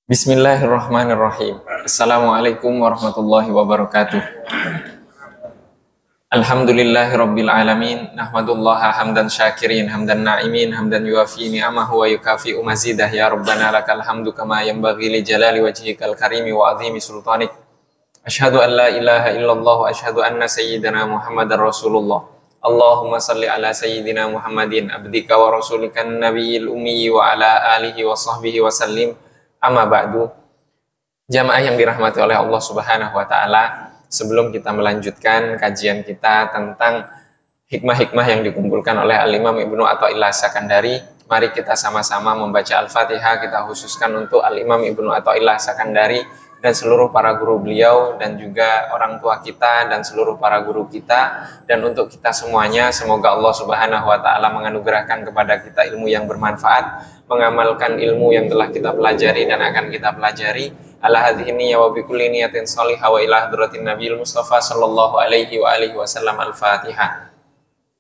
Bismillahirrahmanirrahim. Assalamualaikum warahmatullahi wabarakatuh. Alhamdulillahirabbil alamin. Nahmadullaha hamdan syakirin, hamdan na'imin, hamdan yuafi ni'amahu wa yukafi'u mazidah. Ya Rabbana lakal hamdu kama yanbaghi li jalali wajhikal karimi wa azimi sultanik. Asyhadu an la ilaha illallah wa asyhadu anna sayyidana Muhammadar Rasulullah. Allahumma salli ala sayyidina Muhammadin abdika wa rasulikan nabiyil ummi wa ala alihi wa sahbihi wa sallim. Amma ba'du. Jamaah yang dirahmati oleh Allah Subhanahu wa taala, sebelum kita melanjutkan kajian kita tentang hikmah-hikmah yang dikumpulkan oleh Al-Imam Ibnu Athaillah Sakandari, mari kita sama-sama membaca Al-Fatihah. Kita khususkan untuk Al-Imam Ibnu Athaillah Sakandari dan seluruh para guru beliau, dan juga orang tua kita dan seluruh para guru kita, dan untuk kita semuanya. Semoga Allah Subhanahu wa taala menganugerahkan kepada kita ilmu yang bermanfaat, mengamalkan ilmu yang telah kita pelajari dan akan kita pelajari. Ala hadhihi niyyah wa bi kulli niyatin shalihah wa ila hadratin nabiyil mustafa sallallahu alaihi wa alihi wasallam. Al-Fatihah.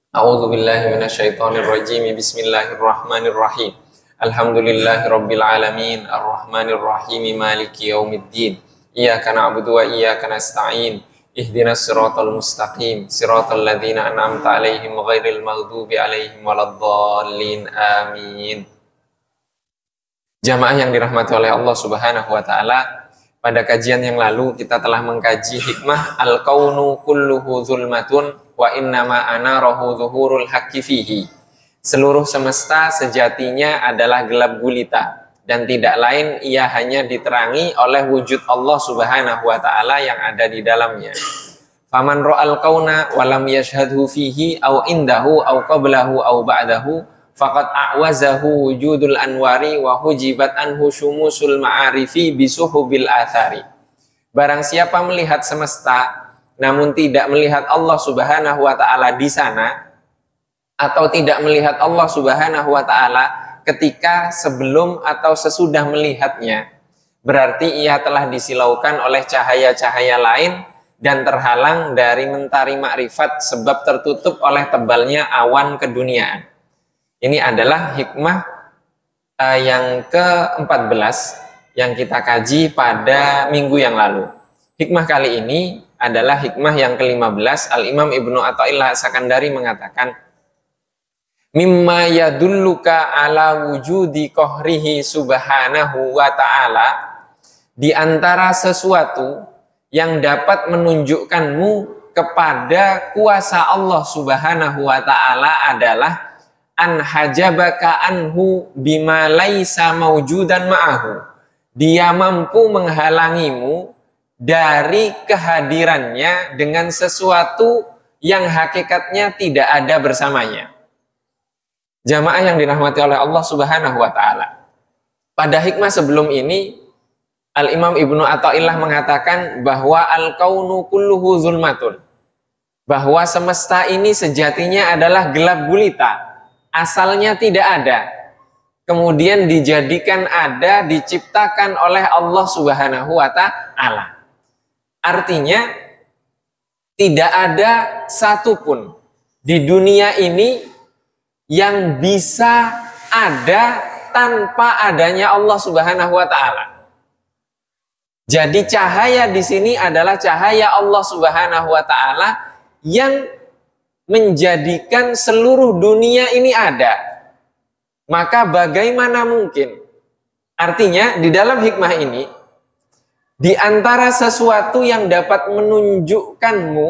A'udzu billahi minasyaitonir rajim. Bismillahirrahmanirrahim. Alhamdulillahirabbil alamin, arrahmanir rahim, maliki yaumiddin. Iyyaka na'budu wa iyyaka nasta'in. Ihdinas siratal mustaqim, siratal ladzina an'amta 'alaihim ghairil maghdubi 'alaihim waladdallin. Amin. Jamaah yang dirahmati oleh Allah Subhanahu wa taala, pada kajian yang lalu kita telah mengkaji hikmah al-kaunu kulluhu zulmatun wa innama anarahu zuhurul haqqi fihi. Seluruh semesta sejatinya adalah gelap gulita, dan tidak lain ia hanya diterangi oleh wujud Allah Subhanahu wa taala yang ada di dalamnya. Faman ra'al kauna wa lam yashhadhu fihi aw indahu aw qablahu aw ba'dahu faqad a'wazahu wujudul anwari wa hujibat anhu syumusul ma'arifi bisuhubil athari. Barang siapa melihat semesta namun tidak melihat Allah Subhanahu wa taala di sana, atau tidak melihat Allah Subhanahu wa taala ketika sebelum atau sesudah melihatnya, berarti ia telah disilaukan oleh cahaya-cahaya lain dan terhalang dari mentari makrifat sebab tertutup oleh tebalnya awan keduniaan. Ini adalah hikmah yang ke-14 yang kita kaji pada minggu yang lalu. Hikmah kali ini adalah hikmah yang ke-15. Al-Imam Ibnu Athaillah Sakandari mengatakan, mimma yadulluka ala wujudi qahrihi subhanahu wa ta'ala, di antara sesuatu yang dapat menunjukkanmu kepada kuasa Allah Subhanahu wa ta'ala adalah an hajabaka anhu bima laisa maujudan ma'ahu. Dia mampu menghalangimu dari kehadirannya dengan sesuatu yang hakikatnya tidak ada bersamanya. Jamaah yang dirahmati oleh Allah Subhanahu wa taala, pada hikmah sebelum ini Al-Imam Ibnu Athaillah mengatakan bahwa al-kaunu kulluhu zulmatun, bahwa semesta ini sejatinya adalah gelap gulita, asalnya tidak ada, kemudian dijadikan ada, diciptakan oleh Allah Subhanahu wa taala. Artinya tidak ada satupun di dunia ini yang bisa ada tanpa adanya Allah Subhanahu wa taala. Jadi cahaya di sini adalah cahaya Allah Subhanahu wa taala yang menjadikan seluruh dunia ini ada. Maka bagaimana mungkin? Artinya di dalam hikmah ini, di antara sesuatu yang dapat menunjukkanmu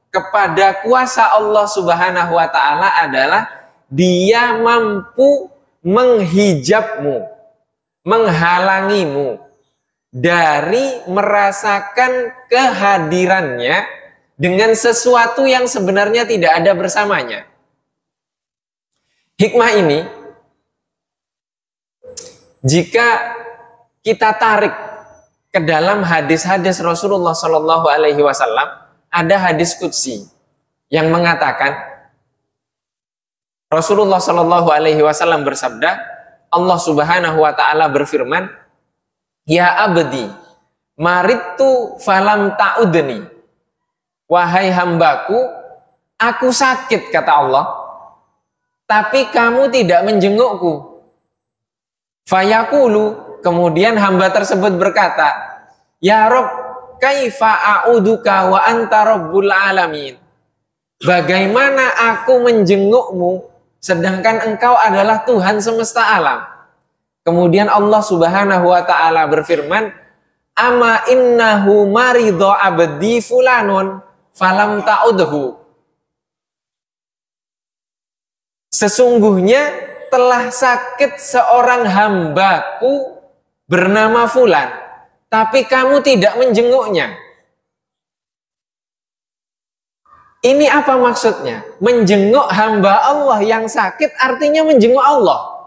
kepada kuasa Allah Subhanahu wa taala adalah dia mampu menghijabmu, menghalangimu dari merasakan kehadirannya dengan sesuatu yang sebenarnya tidak ada bersamanya. Hikmah ini, jika kita tarik ke dalam hadis-hadis Rasulullah Shallallahu Alaihi Wasallam, ada hadis qudsi yang mengatakan, Rasulullah Shallallahu Alaihi Wasallam bersabda, Allah Subhanahu Wa Taala berfirman, Ya abdi, maritu falam ta'udni. Wahai hambaku, aku sakit kata Allah, tapi kamu tidak menjengukku. Fayaqulu, kemudian hamba tersebut berkata, Ya Rob, kaifa a'uduka wa anta rabbul alamin. Bagaimana aku menjengukmu sedangkan engkau adalah Tuhan semesta alam. Kemudian Allah Subhanahu wa taala berfirman, Ama innahu maridho abdi fulanun falam ta'udhu. Sesungguhnya telah sakit seorang hambaku bernama Fulan, tapi kamu tidak menjenguknya. Ini apa maksudnya? Menjenguk hamba Allah yang sakit artinya menjenguk Allah.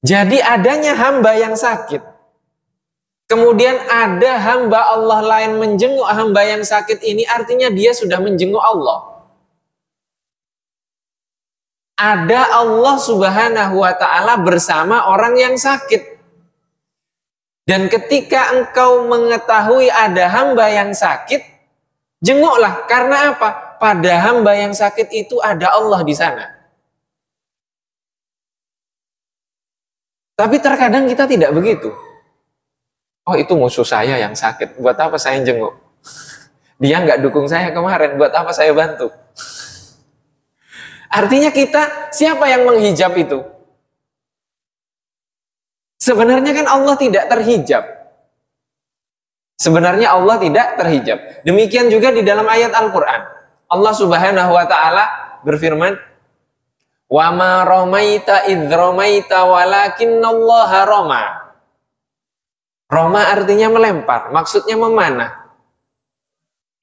Jadi adanya hamba yang sakit, kemudian ada hamba Allah lain menjenguk hamba yang sakit ini, artinya dia sudah menjenguk Allah. Ada Allah Subhanahu wa ta'ala bersama orang yang sakit. Dan ketika engkau mengetahui ada hamba yang sakit, jenguklah. Karena apa? Pada hamba yang sakit itu ada Allah di sana. Tapi terkadang kita tidak begitu. Oh, itu musuh saya yang sakit, buat apa saya jenguk? Dia nggak dukung saya kemarin, buat apa saya bantu? Artinya kita, siapa yang menghijab itu? Sebenarnya kan Allah tidak terhijab. Sebenarnya Allah tidak terhijab. Demikian juga di dalam ayat Al-Quran. Allah Subhanahu wa ta'ala berfirman, Wa ma romaita idh romaita walakinnallaha roma. Roma artinya melempar, maksudnya memanah.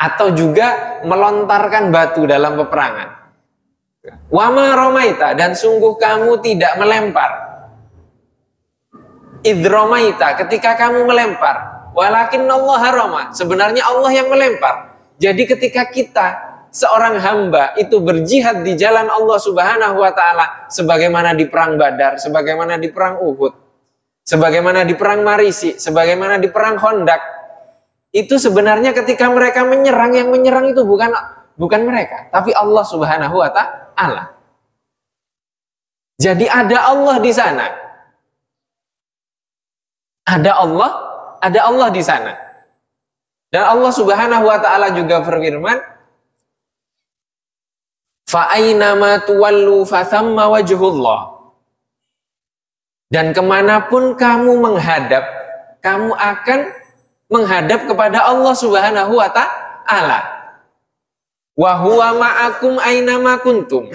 Atau juga melontarkan batu dalam peperangan. Wa ma romaita, dan sungguh kamu tidak melempar. Idromaita, ketika kamu melempar, walakinnallaha roma, sebenarnya Allah yang melempar. Jadi ketika kita seorang hamba itu berjihad di jalan Allah Subhanahu wa ta'ala, sebagaimana di perang Badar, sebagaimana di perang Uhud, sebagaimana di perang Marisi, sebagaimana di perang Khandaq, itu sebenarnya ketika mereka menyerang, yang menyerang itu bukan mereka, tapi Allah Subhanahu wa ta'ala. Jadi ada Allah di sana. Ada Allah di sana. Dan Allah Subhanahu wa ta'ala juga berfirman, Fa'ainama tuwallu fathamma wajhullah. Dan kemanapun kamu menghadap, kamu akan menghadap kepada Allah Subhanahu wa ta'ala. Wa huwa ma'akum ainama kuntum.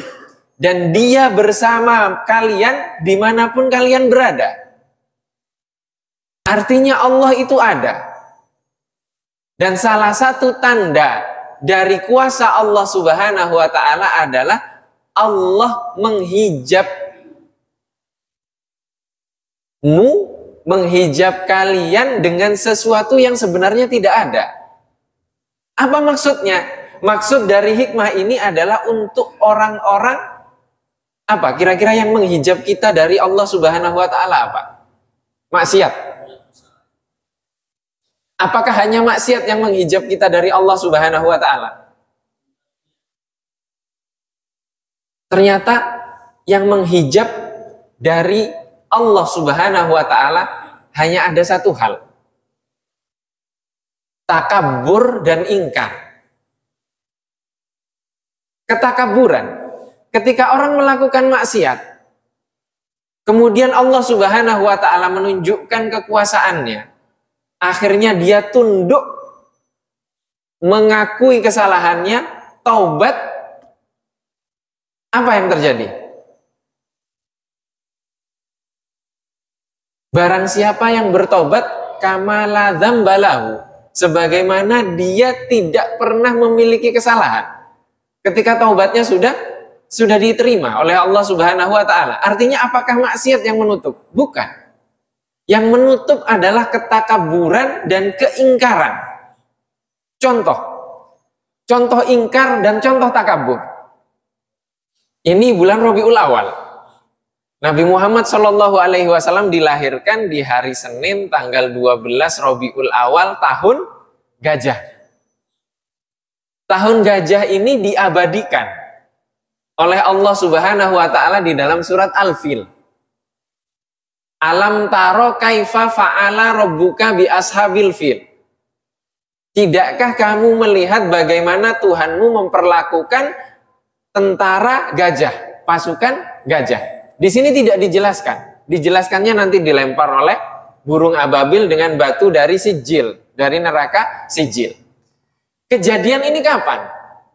Dan dia bersama kalian dimanapun kalian berada. Artinya Allah itu ada. Dan salah satu tanda dari kuasa Allah Subhanahu wa ta'ala adalah Allah menghijab kalian dengan sesuatu yang sebenarnya tidak ada. Apa maksudnya? Maksud dari hikmah ini adalah untuk orang-orang apa? Kira-kira yang menghijab kita dari Allah Subhanahu wa ta'ala apa? Maksiat. Apakah hanya maksiat yang menghijab kita dari Allah Subhanahu wa ta'ala? Ternyata yang menghijab dari Allah Subhanahu wa ta'ala hanya ada satu hal. Takabur dan ingkar. Ketakaburan. Ketika orang melakukan maksiat, kemudian Allah Subhanahu wa ta'ala menunjukkan kekuasaannya, akhirnya dia tunduk, mengakui kesalahannya, taubat. Apa yang terjadi? Barang siapa yang bertobat, kamala dzambalahu, sebagaimana dia tidak pernah memiliki kesalahan. Ketika taubatnya sudah diterima oleh Allah Subhanahu wa ta'ala. Artinya apakah maksiat yang menutup? Bukan. Yang menutup adalah ketakaburan dan keingkaran. Contoh ingkar dan contoh takabur. Ini bulan Rabiul Awal. Nabi Muhammad Shallallahu Alaihi Wasallam dilahirkan di hari Senin tanggal 12 Rabiul Awal tahun gajah. Tahun gajah ini diabadikan oleh Allah Subhanahu Wa Taala di dalam surat Al-Fil. Alam taro kaifa fa'ala rabbuka bi ashabil fil. Tidakkah kamu melihat bagaimana Tuhanmu memperlakukan tentara gajah, pasukan gajah? Di sini tidak dijelaskan. Dijelaskannya nanti dilempar oleh burung ababil dengan batu dari sijil, dari neraka sijil. Kejadian ini kapan?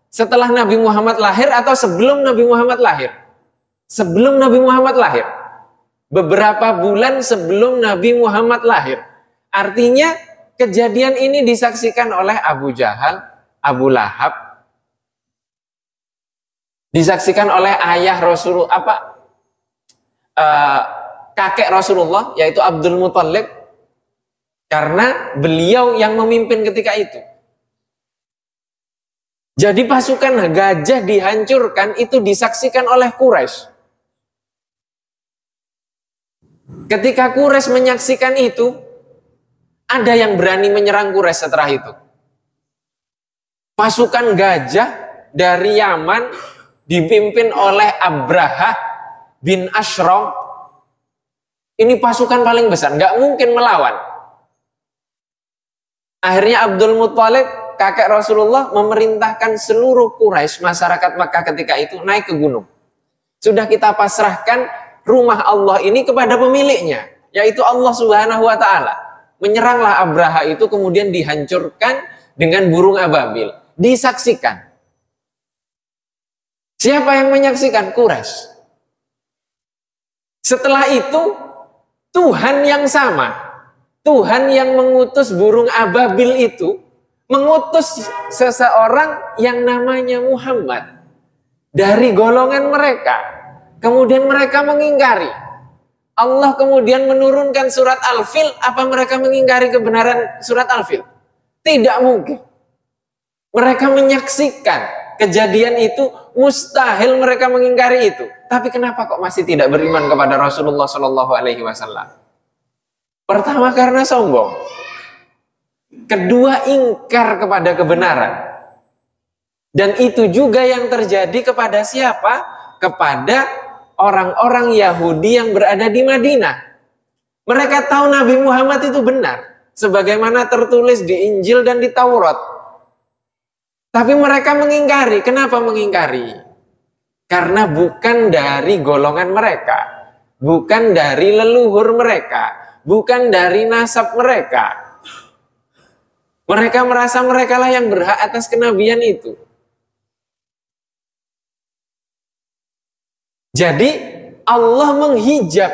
Setelah Nabi Muhammad lahir atau sebelum Nabi Muhammad lahir? Sebelum Nabi Muhammad lahir. Beberapa bulan sebelum Nabi Muhammad lahir. Artinya kejadian ini disaksikan oleh Abu Jahal, Abu Lahab, disaksikan oleh ayah Rasulullah, kakek Rasulullah, yaitu Abdul Muthalib, karena beliau yang memimpin ketika itu. Jadi pasukan gajah dihancurkan itu disaksikan oleh Quraisy. Ketika Quraisy menyaksikan itu, ada yang berani menyerang Quraisy setelah itu. Pasukan gajah dari Yaman dipimpin oleh Abraha bin Ashram, ini pasukan paling besar, nggak mungkin melawan. Akhirnya Abdul Muthalib, kakek Rasulullah, memerintahkan seluruh Quraisy, masyarakat Makkah ketika itu, naik ke gunung. Sudah kita pasrahkan rumah Allah ini kepada pemiliknya, yaitu Allah Subhanahu Wa Taala. Menyeranglah Abraha itu, kemudian dihancurkan dengan burung ababil. Disaksikan. Siapa yang menyaksikan? Quraisy. Setelah itu, Tuhan yang sama, Tuhan yang mengutus burung ababil itu, mengutus seseorang yang namanya Muhammad dari golongan mereka. Kemudian mereka mengingkari. Allah kemudian menurunkan surat Al-Fil. Apa mereka mengingkari kebenaran surat Al-Fil? Tidak mungkin. Mereka menyaksikan kejadian itu, mustahil mereka mengingkari itu. Tapi kenapa kok masih tidak beriman kepada Rasulullah Shallallahu Alaihi Wasallam? Pertama, karena sombong. Kedua, ingkar kepada kebenaran. Dan itu juga yang terjadi kepada siapa? Kepada orang-orang Yahudi yang berada di Madinah. Mereka tahu Nabi Muhammad itu benar, sebagaimana tertulis di Injil dan di Taurat. Tapi mereka mengingkari. Kenapa mengingkari? Karena bukan dari golongan mereka, bukan dari leluhur mereka, bukan dari nasab mereka. Mereka merasa merekalah yang berhak atas kenabian itu. Jadi Allah menghijab.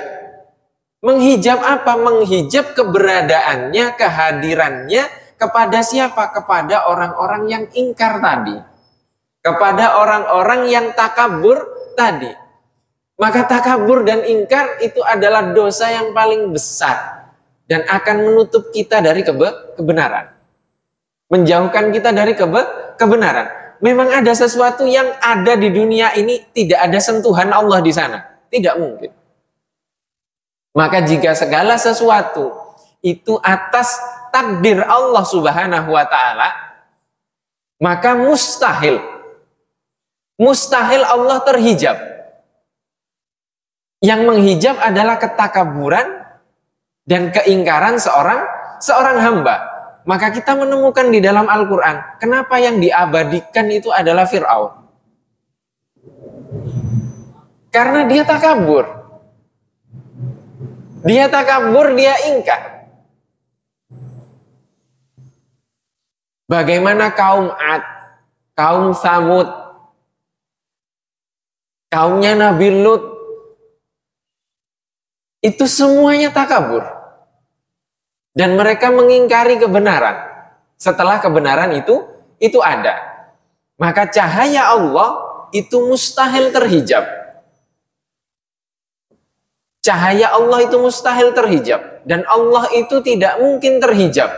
Menghijab apa? Menghijab keberadaannya, kehadirannya kepada siapa? Kepada orang-orang yang ingkar tadi. Kepada orang-orang yang takabur tadi. Maka takabur dan ingkar itu adalah dosa yang paling besar. Dan akan menutup kita dari kebenaran. Menjauhkan kita dari kebenaran. Memang ada sesuatu yang ada di dunia ini, tidak ada sentuhan Allah di sana. Tidak mungkin. Maka jika segala sesuatu itu atas takdir Allah Subhanahu Wa Taala, maka mustahil Allah terhijab. Yang menghijab adalah ketakaburan dan keingkaran seorang hamba. Maka kita menemukan di dalam Al-Quran, kenapa yang diabadikan itu adalah Fir'aun? Karena dia takabur. Dia takabur, dia ingkar. Bagaimana kaum Ad, kaum Samud, kaumnya Nabi Lut, itu semuanya takabur. Dan mereka mengingkari kebenaran. Setelah kebenaran itu ada. Maka cahaya Allah itu mustahil terhijab. Cahaya Allah itu mustahil terhijab. Dan Allah itu tidak mungkin terhijab.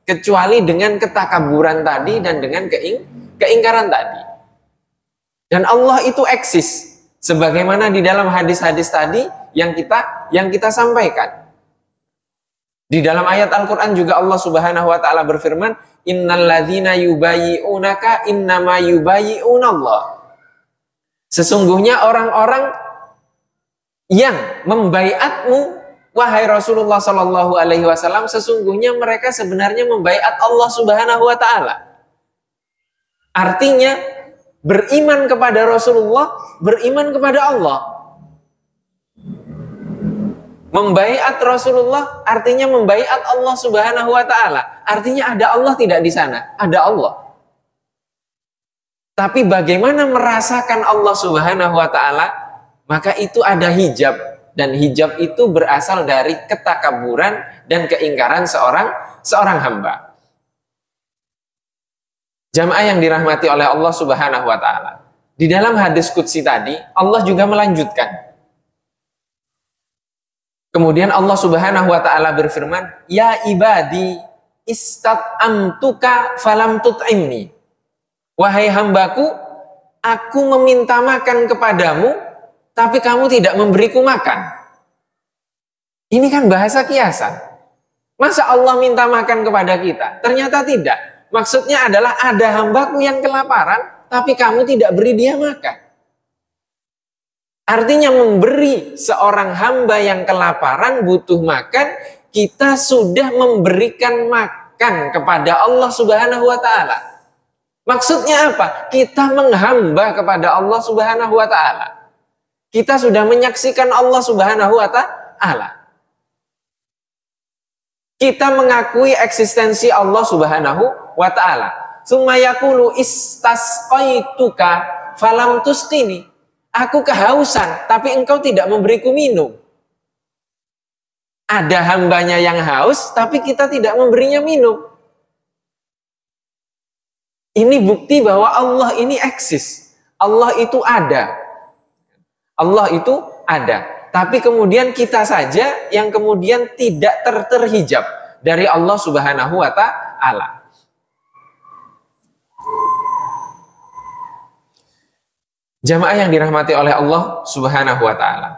Kecuali dengan ketakaburan tadi dan dengan keingkaran tadi. Dan Allah itu eksis. Sebagaimana di dalam hadis-hadis tadi yang kita sampaikan. Di dalam ayat Al-Qur'an juga Allah Subhanahu wa taala berfirman, "Innalladzina yubayyi'unaka innama yubayyi'unallah." Sesungguhnya orang-orang yang membaiatmu, wahai Rasulullah Shallallahu Alaihi Wasallam, sesungguhnya mereka sebenarnya membaiat Allah Subhanahu Wa Taala. Artinya beriman kepada Rasulullah, beriman kepada Allah. Membaiat Rasulullah artinya membaiat Allah Subhanahu Wa Taala. Artinya ada Allah tidak di sana, ada Allah. Tapi bagaimana merasakan Allah Subhanahu Wa Taala? Maka itu ada hijab, dan hijab itu berasal dari ketakaburan dan keingkaran seorang hamba. Jamaah yang dirahmati oleh Allah Subhanahu Wa Taala. Di dalam hadis qudsi tadi, Allah juga melanjutkan. Kemudian Allah Subhanahu Wa Taala berfirman, "Ya ibadi, istat'amtuka falam tut'imni." Wahai hambaku, aku meminta makan kepadamu, tapi kamu tidak memberiku makan. Ini kan bahasa kiasan. Masa Allah minta makan kepada kita? Ternyata tidak. Maksudnya adalah ada hambaku yang kelaparan, tapi kamu tidak beri dia makan. Artinya memberi seorang hamba yang kelaparan butuh makan, kita sudah memberikan makan kepada Allah Subhanahu Wa Taala. Maksudnya apa? Kita menghamba kepada Allah Subhanahu Wa Taala. Kita sudah menyaksikan Allah Subhanahu Wa Taala. Kita mengakui eksistensi Allah Subhanahu Wa Taala. Summa yaqulu istasqaituka falam tusqini. Aku kehausan, tapi engkau tidak memberiku minum. Ada hambanya yang haus, tapi kita tidak memberinya minum. Ini bukti bahwa Allah ini eksis. Allah itu ada. Allah itu ada. Tapi kemudian kita saja yang kemudian tidak terhijab dari Allah Subhanahu Wa Ta'ala. Jamaah yang dirahmati oleh Allah Subhanahu Wa Ta'ala.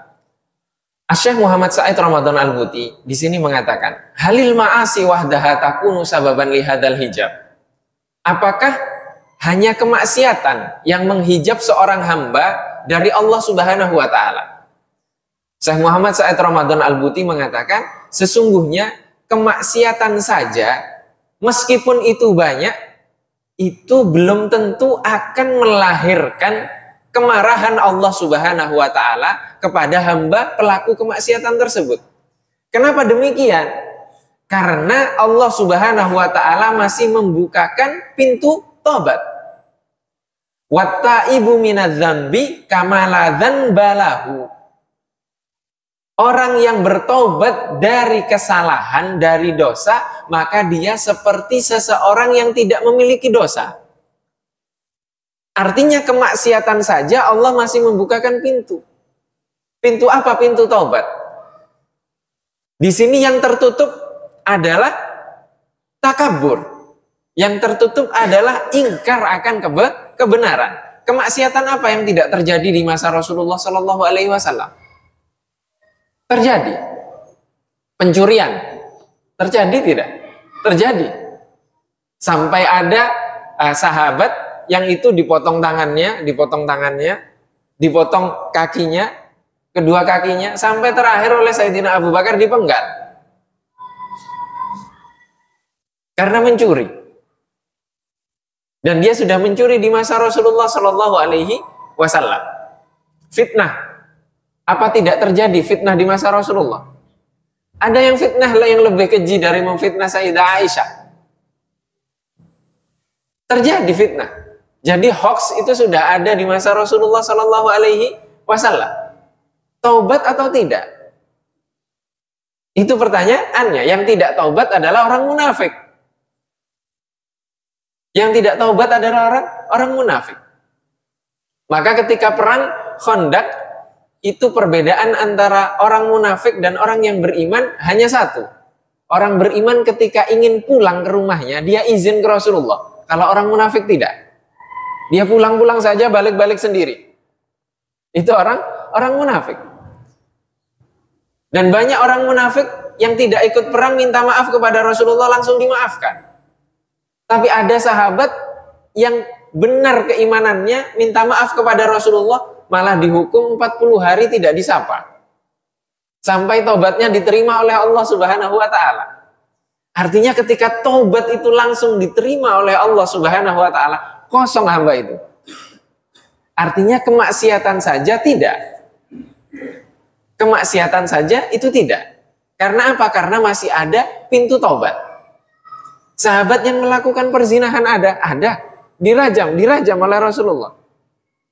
Syekh Muhammad Said Ramadan Al-Buti di sini mengatakan, halil ma'asi wahdaha takunu sababan lihadal hijab. Apakah hanya kemaksiatan yang menghijab seorang hamba dari Allah Subhanahu Wa Ta'ala? Syekh Muhammad Said Ramadan Al-Buti mengatakan, sesungguhnya kemaksiatan saja, meskipun itu banyak, itu belum tentu akan melahirkan kemarahan Allah Subhanahu Wa Ta'ala kepada hamba pelaku kemaksiatan tersebut. Kenapa demikian? Karena Allah Subhanahu Wa Ta'ala masih membukakan pintu tobat. Wattaibu minadz-dzambi kama la dzanba lahu. Orang yang bertobat dari kesalahan, dari dosa, maka dia seperti seseorang yang tidak memiliki dosa. Artinya kemaksiatan saja Allah masih membukakan pintu. Pintu apa? Pintu taubat. Di sini yang tertutup adalah takabur. Yang tertutup adalah ingkar akan kebenaran. Kemaksiatan apa yang tidak terjadi di masa Rasulullah Shallallahu Alaihi Wasallam? Terjadi. Pencurian. Terjadi tidak? Terjadi. Sampai ada sahabat yang itu dipotong tangannya, dipotong kakinya, kedua kakinya, sampai terakhir oleh Sayyidina Abu Bakar dipenggal. Karena mencuri. Dan dia sudah mencuri di masa Rasulullah Shallallahu Alaihi Wasallam. Fitnah. Apa tidak terjadi fitnah di masa Rasulullah? Ada yang fitnah yang lebih keji dari memfitnah Sayyidah Aisyah. Terjadi fitnah. Jadi hoax itu sudah ada di masa Rasulullah Shallallahu Alaihi Wasallam. Taubat atau tidak? Itu pertanyaannya. Yang tidak taubat adalah orang munafik. Yang tidak taubat adalah orang munafik. Maka ketika perang Khandaq, itu perbedaan antara orang munafik dan orang yang beriman hanya satu. Orang beriman ketika ingin pulang ke rumahnya, dia izin ke Rasulullah. Kalau orang munafik tidak. Dia pulang-pulang saja, balik-balik sendiri. Itu orang munafik. Dan banyak orang munafik yang tidak ikut perang minta maaf kepada Rasulullah langsung dimaafkan. Tapi ada sahabat yang benar keimanannya minta maaf kepada Rasulullah malah dihukum 40 hari tidak disapa. Sampai tobatnya diterima oleh Allah Subhanahu wa taala. Artinya ketika tobat itu langsung diterima oleh Allah Subhanahu wa taala, kosong hamba itu. Artinya kemaksiatan saja tidak. Kemaksiatan saja itu tidak. Karena apa? Karena masih ada pintu taubat. Sahabat yang melakukan perzinahan ada, dirajam oleh Rasulullah.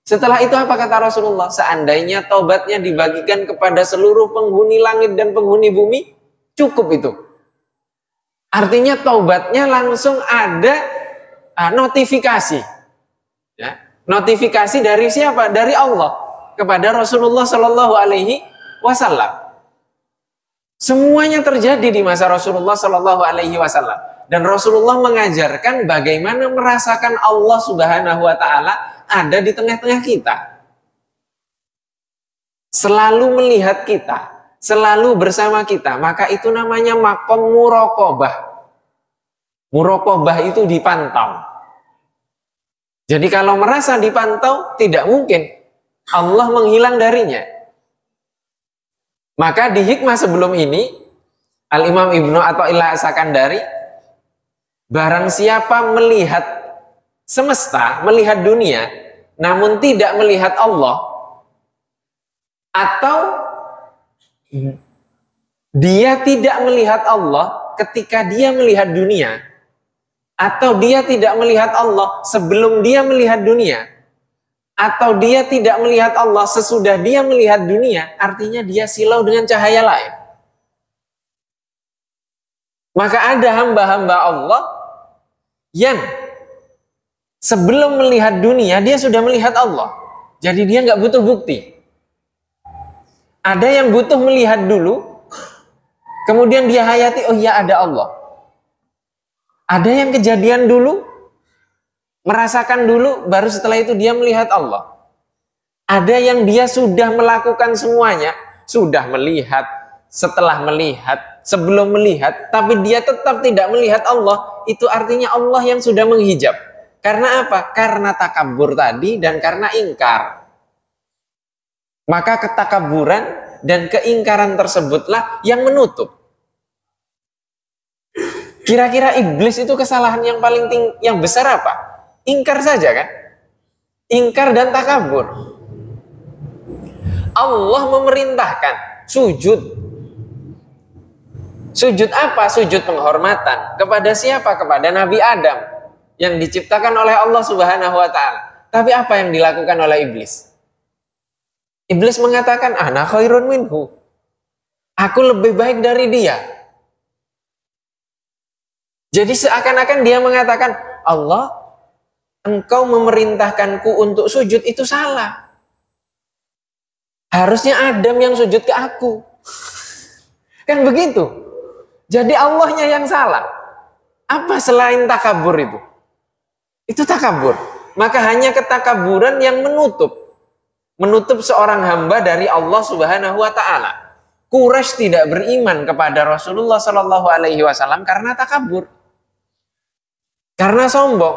Setelah itu apa kata Rasulullah? Seandainya taubatnya dibagikan kepada seluruh penghuni langit dan penghuni bumi, cukup itu. Artinya taubatnya langsung ada notifikasi. Ya, notifikasi dari siapa? Dari Allah kepada Rasulullah Shallallahu Alaihi Wasallam. Semuanya terjadi di masa Rasulullah Shallallahu Alaihi Wasallam, dan Rasulullah mengajarkan bagaimana merasakan Allah Subhanahu Wa Taala ada di tengah-tengah kita, selalu melihat kita, selalu bersama kita. Maka itu namanya maqam muraqabah. Muraqabah itu dipantau. Jadi kalau merasa dipantau, tidak mungkin Allah menghilang darinya. Maka di hikmah sebelum ini, Al-Imam Ibnu Athaillah As-Sakandari, barang siapa melihat semesta, melihat dunia, namun tidak melihat Allah, atau dia tidak melihat Allah ketika dia melihat dunia, atau dia tidak melihat Allah sebelum dia melihat dunia, atau dia tidak melihat Allah sesudah dia melihat dunia, artinya dia silau dengan cahaya lain. Maka ada hamba-hamba Allah yang sebelum melihat dunia dia sudah melihat Allah. Jadi dia nggak butuh bukti. Ada yang butuh melihat dulu, kemudian dia hayati, oh iya ada Allah. Ada yang kejadian dulu, merasakan dulu, baru setelah itu dia melihat Allah. Ada yang dia sudah melakukan semuanya, sudah melihat, setelah melihat, sebelum melihat, tapi dia tetap tidak melihat Allah. Itu artinya Allah yang sudah menghijab. Karena apa? Karena takabur tadi dan karena ingkar. Maka ketakaburan dan keingkaran tersebutlah yang menutup. Kira-kira iblis itu kesalahan yang paling yang besar apa? Ingkar saja kan? Ingkar dan takabur. Allah memerintahkan sujud. Sujud apa? Sujud penghormatan. Kepada siapa? Kepada Nabi Adam yang diciptakan oleh Allah Subhanahu wa taala. Tapi apa yang dilakukan oleh iblis? Iblis mengatakan, ana khairun minhu. Aku lebih baik dari dia. Jadi seakan-akan dia mengatakan, Allah, engkau memerintahkanku untuk sujud, itu salah. Harusnya Adam yang sujud ke aku. Kan begitu. Jadi Allahnya yang salah. Apa selain takabur itu? Itu takabur. Maka hanya ketakaburan yang menutup seorang hamba dari Allah Subhanahu wa taala. Quraisy tidak beriman kepada Rasulullah Shallallahu alaihi wasallam karena takabur. Karena sombong.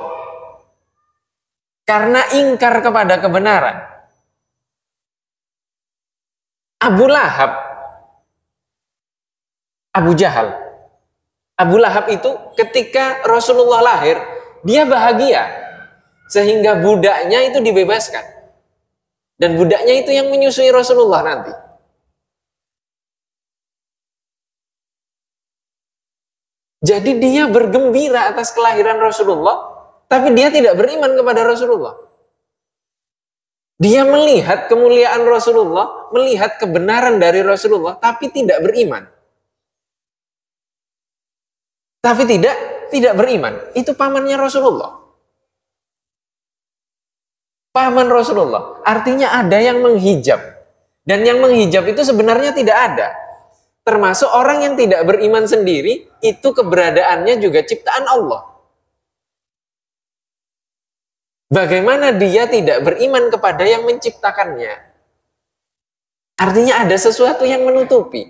Karena ingkar kepada kebenaran. Abu Lahab, Abu Jahal. Abu Lahab itu ketika Rasulullah lahir, dia bahagia. Sehingga budaknya itu dibebaskan. Dan budaknya itu yang menyusui Rasulullah nanti. Jadi dia bergembira atas kelahiran Rasulullah, tapi dia tidak beriman kepada Rasulullah. Dia melihat kemuliaan Rasulullah, melihat kebenaran dari Rasulullah, tapi tidak beriman. Tapi tidak beriman. Itu pamannya Rasulullah. Paman Rasulullah. Artinya ada yang menghijab. Dan yang menghijab itu sebenarnya tidak ada. Termasuk orang yang tidak beriman sendiri, itu keberadaannya juga ciptaan Allah. Bagaimana dia tidak beriman kepada yang menciptakannya? Artinya ada sesuatu yang menutupi.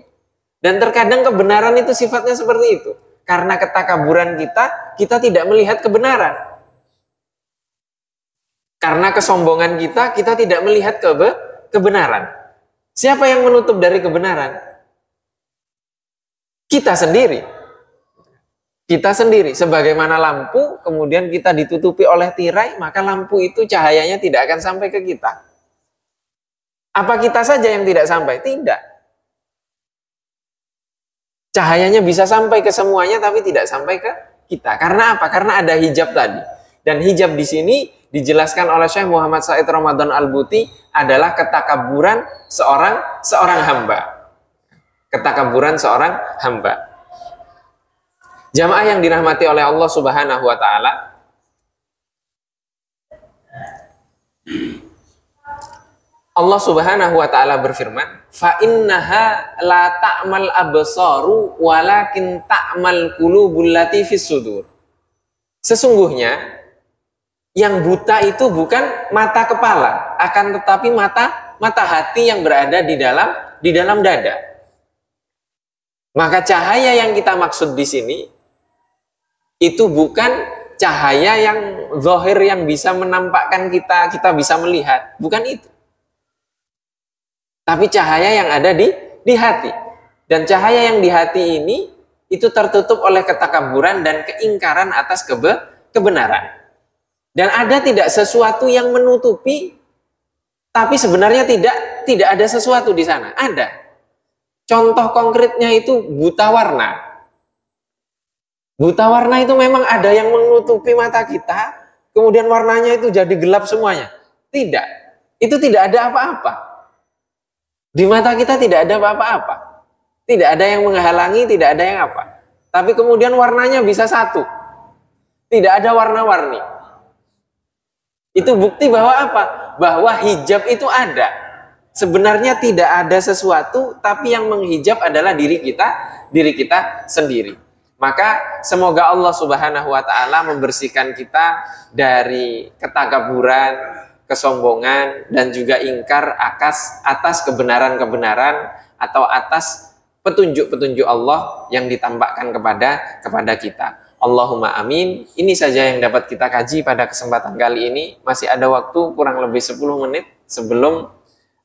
Dan terkadang kebenaran itu sifatnya seperti itu. Karena ketakaburan kita, kita tidak melihat kebenaran. Karena kesombongan kita, kita tidak melihat kebenaran. Siapa yang menutup dari kebenaran? Kita sendiri. Kita sendiri. Sebagaimana lampu, kemudian kita ditutupi oleh tirai, maka lampu itu cahayanya tidak akan sampai ke kita. Apa kita saja yang tidak sampai? Tidak. Cahayanya bisa sampai ke semuanya, tapi tidak sampai ke kita. Karena apa? Karena ada hijab tadi. Dan hijab di sini dijelaskan oleh Syekh Muhammad Said Ramadan Al-Buti adalah ketakaburan seorang hamba. Ketakaburan seorang hamba. Jamaah yang dirahmati oleh Allah Subhanahu wa taala, Allah Subhanahu wa taala berfirman, "Fa innaha la ta'mal absaru walakin ta'mal qulubul lati fis sudur." Sesungguhnya yang buta itu bukan mata kepala, akan tetapi mata hati yang berada di dalam dada. Maka cahaya yang kita maksud di sini itu bukan cahaya yang zahir yang bisa menampakkan kita bisa melihat, bukan itu. Tapi cahaya yang ada di hati. Dan cahaya yang di hati ini itu tertutup oleh ketakaburan dan keingkaran atas kebenaran. Dan ada tidak sesuatu yang menutupi, tapi sebenarnya tidak ada sesuatu di sana. Ada. Contoh konkretnya itu buta warna. Buta warna itu memang ada yang menutupi mata kita, kemudian warnanya itu jadi gelap semuanya. Tidak. Itu tidak ada apa-apa. Di mata kita tidak ada apa-apa. Tidak ada yang menghalangi, tidak ada yang apa. Tapi kemudian warnanya bisa satu. Tidak ada warna-warni. Itu bukti bahwa apa? Bahwa hijab itu ada. Sebenarnya tidak ada sesuatu, tapi yang menghijab adalah diri kita sendiri. Maka semoga Allah Subhanahu wa taala membersihkan kita dari ketakaburan, kesombongan, dan juga ingkar atas kebenaran-kebenaran atau atas petunjuk-petunjuk Allah yang ditampakkan kepada kita. Allahumma amin. Ini saja yang dapat kita kaji pada kesempatan kali ini. Masih ada waktu kurang lebih 10 menit sebelum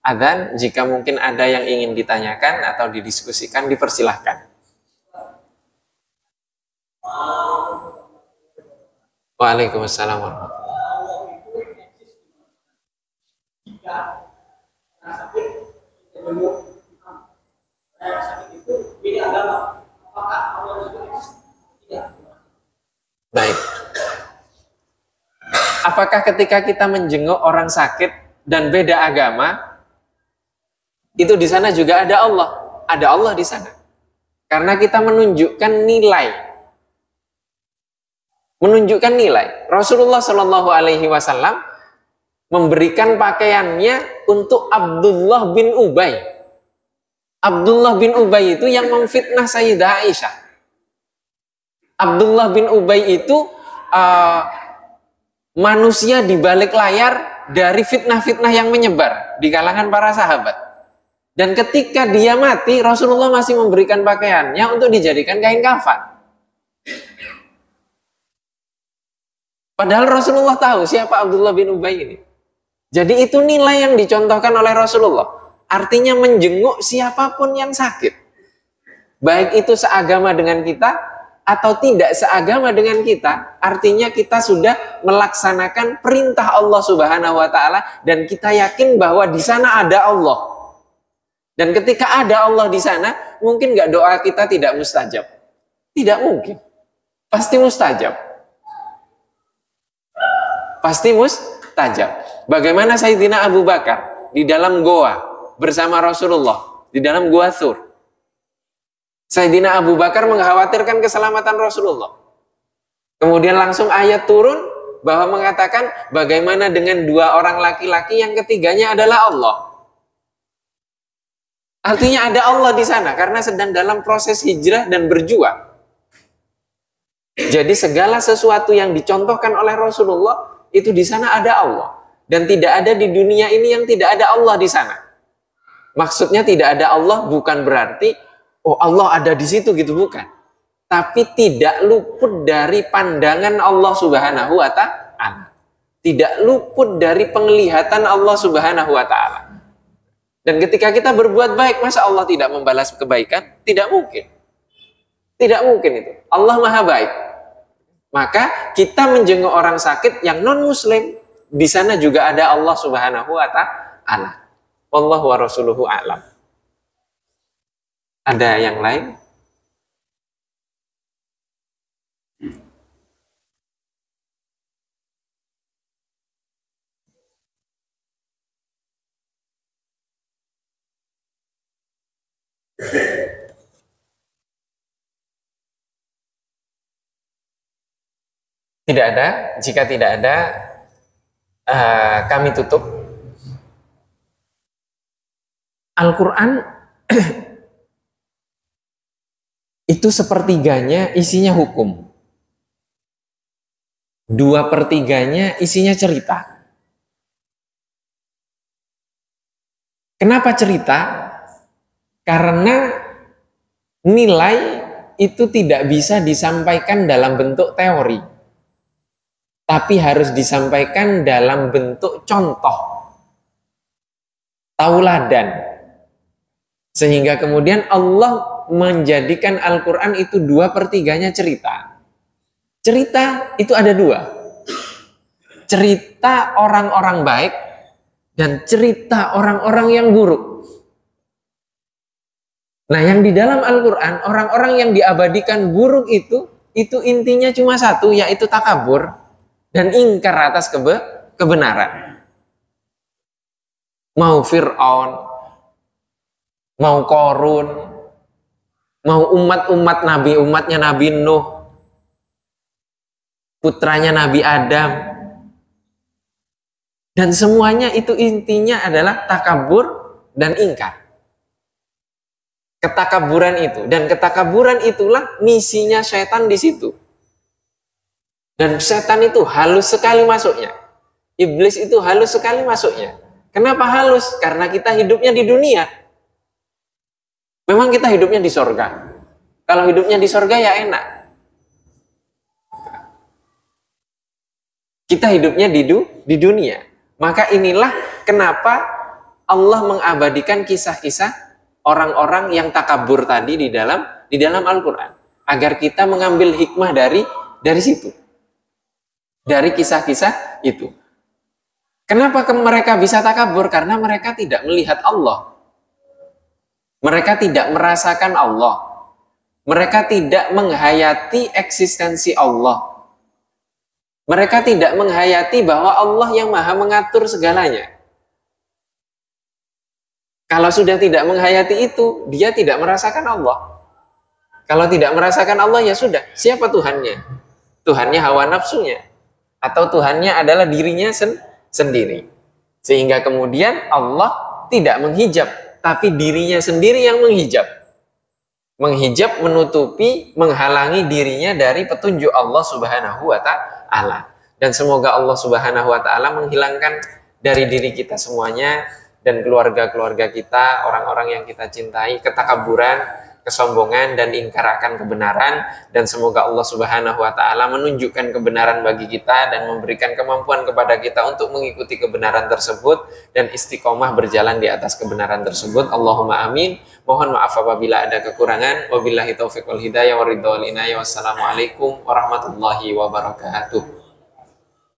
adzan. Jika mungkin ada yang ingin ditanyakan atau didiskusikan, dipersilahkan. Waalaikumsalam warahmatullahi Baik. Apakah ketika kita menjenguk orang sakit dan beda agama, itu di sana juga ada Allah? Ada Allah di sana. Karena kita menunjukkan nilai. Menunjukkan nilai. Rasulullah Shallallahu Alaihi Wasallam memberikan pakaiannya untuk Abdullah bin Ubay. Abdullah bin Ubay itu yang memfitnah Sayyidah Aisyah. Abdullah bin Ubay itu manusia di balik layar dari fitnah-fitnah yang menyebar di kalangan para sahabat. Dan ketika dia mati, Rasulullah masih memberikan pakaiannya untuk dijadikan kain kafan. Padahal Rasulullah tahu siapa Abdullah bin Ubay ini. Jadi itu nilai yang dicontohkan oleh Rasulullah. Artinya menjenguk siapapun yang sakit. Baik itu seagama dengan kita atau tidak seagama dengan kita. Artinya kita sudah melaksanakan perintah Allah Subhanahu wa taala dan kita yakin bahwa di sana ada Allah. Dan ketika ada Allah di sana, mungkin nggak doa kita tidak mustajab. Tidak mungkin. Pasti mustajab. Pasti mustajab. Bagaimana Sayyidina Abu Bakar di dalam goa bersama Rasulullah, di dalam goa Thur. Sayyidina Abu Bakar mengkhawatirkan keselamatan Rasulullah. Kemudian langsung ayat turun bahwa mengatakan bagaimana dengan dua orang laki-laki yang ketiganya adalah Allah. Artinya ada Allah di sana karena sedang dalam proses hijrah dan berjuang. Jadi segala sesuatu yang dicontohkan oleh Rasulullah itu di sana ada Allah. Dan tidak ada di dunia ini yang tidak ada Allah di sana. Maksudnya tidak ada Allah bukan berarti oh Allah ada di situ gitu, bukan. Tapi tidak luput dari pandangan Allah Subhanahu wa Ta'ala. Tidak luput dari penglihatan Allah Subhanahu wa Ta'ala. Dan ketika kita berbuat baik, masa Allah tidak membalas kebaikan? Tidak mungkin. Tidak mungkin itu. Allah Maha Baik. Maka kita menjenguk orang sakit yang non-muslim, di sana juga ada Allah Subhanahu wa Ta'ala. Wallahu wa rasuluhu a'lam. Ada yang lain? Tidak ada. Jika tidak ada, kami tutup. Al-Quran itu sepertiganya isinya hukum, 2/3 isinya cerita. Kenapa cerita? Karena nilai itu tidak bisa disampaikan dalam bentuk teori, tapi harus disampaikan dalam bentuk contoh, tauladan. Sehingga kemudian Allah menjadikan Al-Quran itu 2/3 cerita. Cerita itu ada 2. Cerita orang-orang baik dan cerita orang-orang yang buruk. Nah, yang di dalam Al-Quran, orang-orang yang diabadikan buruk itu intinya cuma satu, yaitu takabur dan ingkar atas kebenaran. Mau Fir'aun, mau Korun, mau umat-umat Nabi, umatnya Nabi Nuh, putranya Nabi Adam, dan semuanya itu intinya adalah takabur dan ingkar. Ketakaburan itu, dan ketakaburan itulah misinya setan di situ. Dan setan itu halus sekali masuknya. Iblis itu halus sekali masuknya. Kenapa halus? Karena kita hidupnya di dunia. Memang kita hidupnya di sorga. Kalau hidupnya di sorga ya enak. Kita hidupnya di dunia. Maka inilah kenapa Allah mengabadikan kisah-kisah orang-orang yang takabur tadi di dalam Al-Quran, agar kita mengambil hikmah dari situ, dari kisah-kisah itu. Kenapa mereka bisa takabur? Karena mereka tidak melihat Allah, mereka tidak merasakan Allah, mereka tidak menghayati eksistensi Allah, mereka tidak menghayati bahwa Allah yang maha mengatur segalanya. Kalau sudah tidak menghayati itu, dia tidak merasakan Allah. Kalau tidak merasakan Allah, ya sudah. Siapa Tuhannya? Tuhannya hawa nafsunya. Atau Tuhannya adalah dirinya sendiri. Sehingga kemudian Allah tidak menghijab, tapi dirinya sendiri yang menghijab. Menghijab, menutupi, menghalangi dirinya dari petunjuk Allah Subhanahu wa Ta'ala. Dan semoga Allah Subhanahu wa Ta'ala menghilangkan dari diri kita semuanya dan keluarga-keluarga kita, orang-orang yang kita cintai, ketakaburan, kesombongan, dan ingkar akan kebenaran. Dan semoga Allah Subhanahu wa Ta'ala menunjukkan kebenaran bagi kita dan memberikan kemampuan kepada kita untuk mengikuti kebenaran tersebut dan istiqomah berjalan di atas kebenaran tersebut. Allahumma amin. Mohon maaf apabila ada kekurangan. Wabillahi taufiq wal hidayah wa ridha wal inayah. Wassalamualaikum warahmatullahi wabarakatuh.